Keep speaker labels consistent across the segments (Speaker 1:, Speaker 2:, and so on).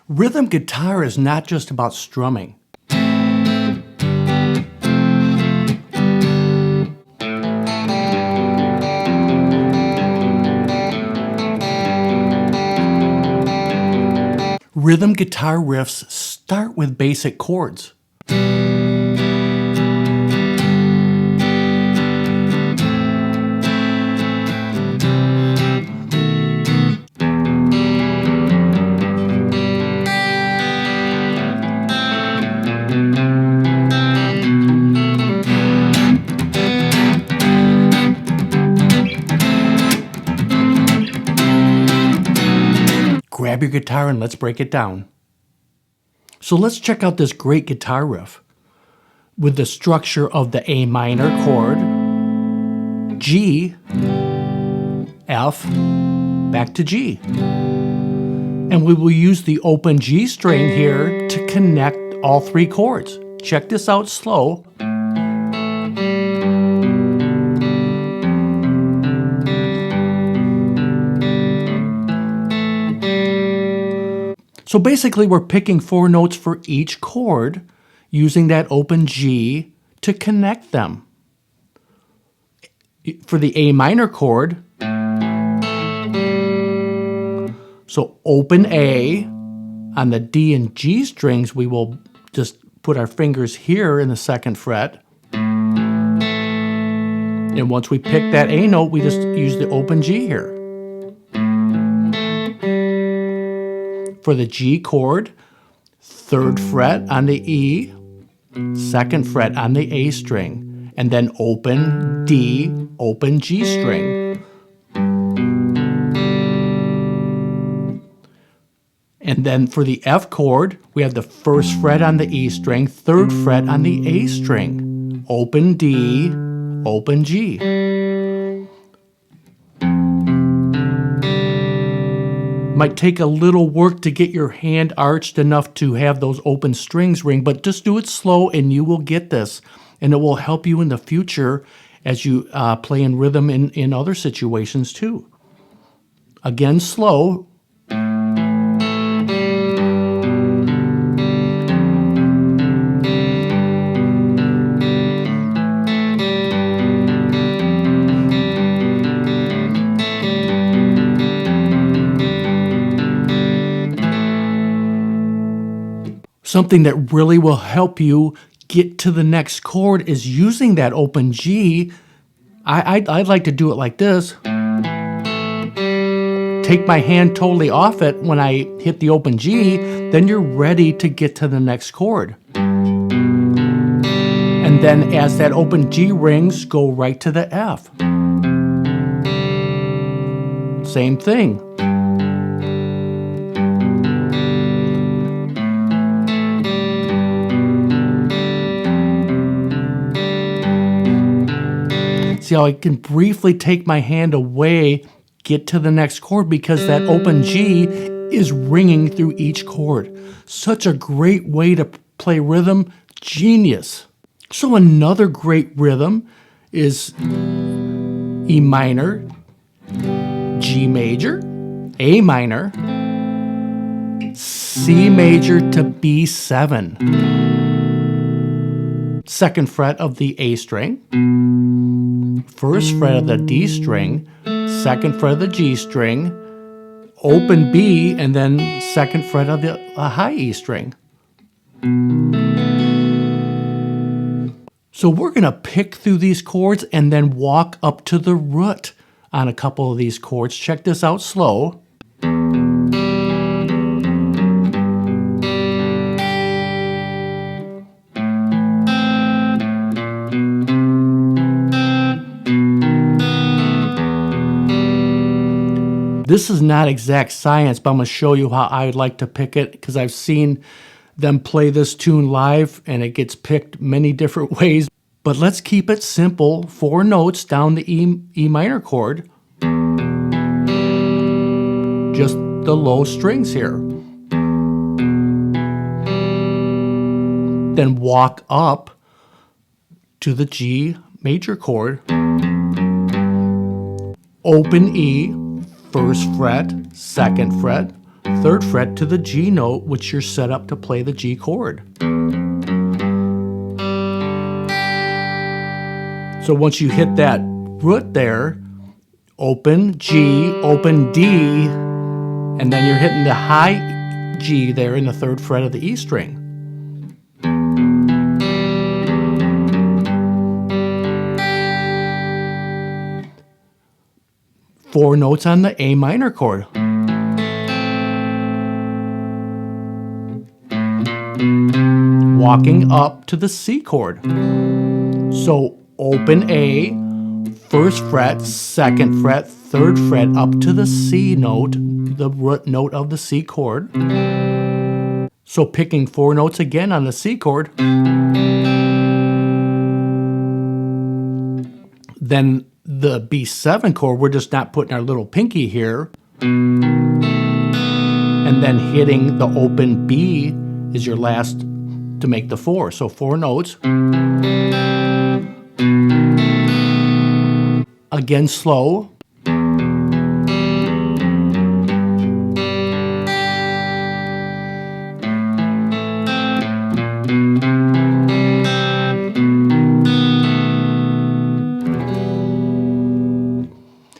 Speaker 1: Rhythm guitar is not just about strumming. Rhythm guitar riffs start with basic chords. Grab your guitar and let's break it down. So let's check out this great guitar riff with the structure of the A minor chord, G, F, back to G. And we will use the open G string here to connect all three chords. Check this out slow. So basically we're picking 4 notes for each chord using that open G to connect them. For the A minor chord, so open A, on the D and G strings we will just put our fingers here in the 2nd fret. And once we pick that A note, we just use the open G here. For the G chord, 3rd fret on the E, 2nd fret on the A string, and then open D, open G string. And then for the F chord, we have the 1st fret on the E string, 3rd fret on the A string, open D, open G. Might take a little work to get your hand arched enough to have those open strings ring, but just do it slow and you will get this. And it will help you in the future as you play in rhythm in other situations too. Again, slow. Something that really will help you get to the next chord is using that open G. I'd like to do it like this. Take my hand totally off it when I hit the open G, then you're ready to get to the next chord. And then as that open G rings, go right to the F. Same thing. See how I can briefly take my hand away, get to the next chord because that open G is ringing through each chord. Such a great way to play rhythm. Genius. So another great rhythm is E minor, G major, A minor, C major to B7. 2nd fret of the A string, 1st fret of the D string, 2nd fret of the G string, open B, and then 2nd fret of the high E string. So we're going to pick through these chords and then walk up to the root on a couple of these chords. Check this out slow. This is not exact science, but I'm going to show you how I like to pick it because I've seen them play this tune live and it gets picked many different ways. But let's keep it simple. 4 notes down the E minor chord. Just the low strings here. Then walk up to the G major chord. Open E, 1st fret, 2nd fret, 3rd fret to the G note, which you're set up to play the G chord. So once you hit that root there, open G, open D, and then you're hitting the high G there in the 3rd fret of the E string. Four notes on the A minor chord. Walking up to the C chord. So open A, 1st fret, 2nd fret, 3rd fret up to the C note, the root note of the C chord. So picking 4 notes again on the C chord. Then the B7 chord, we're just not putting our little pinky here. And then hitting the open B is your last to make the 4. So 4 notes. Again, slow.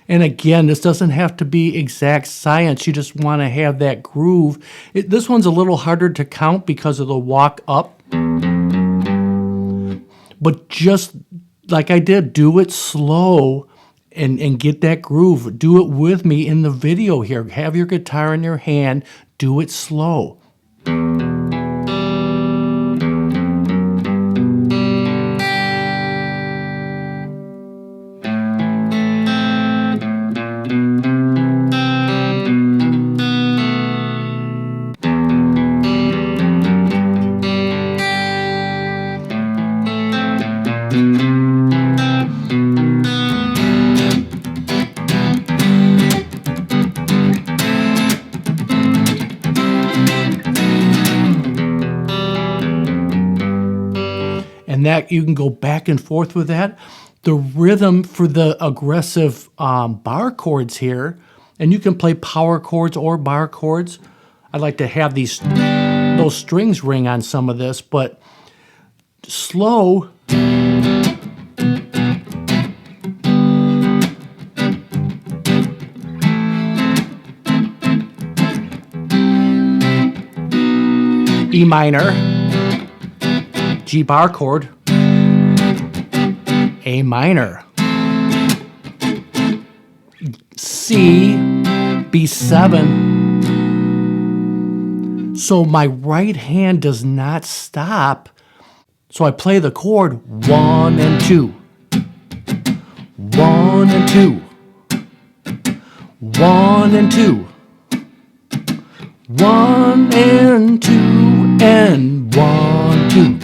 Speaker 1: And again, this doesn't have to be exact science. You just want to have that groove. This one's a little harder to count because of the walk up. But just like I did, do it slow and get that groove. Do it with me in the video here. Have your guitar in your hand. Do it slow. And that you can go back and forth with that. The rhythm for the aggressive bar chords here, and you can play power chords or bar chords. I like to have those strings ring on some of this, but slow. E minor, G bar chord, A minor, C, B7. So my right hand does not stop. So I play the chord 1 and 2, 1 and 2, 1 and 2, 1 and 2, and 1, 2.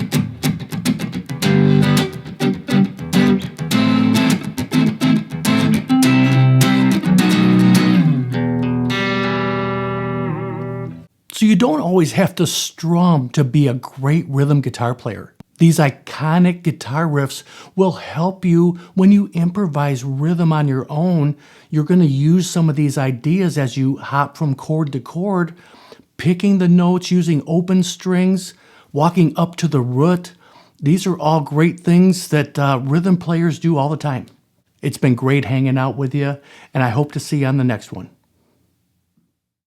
Speaker 1: So you don't always have to strum to be a great rhythm guitar player. These iconic guitar riffs will help you when you improvise rhythm on your own. You're going to use some of these ideas as you hop from chord to chord, picking the notes using open strings, walking up to the root. These are all great things that rhythm players do all the time. It's been great hanging out with you, and I hope to see you on the next one.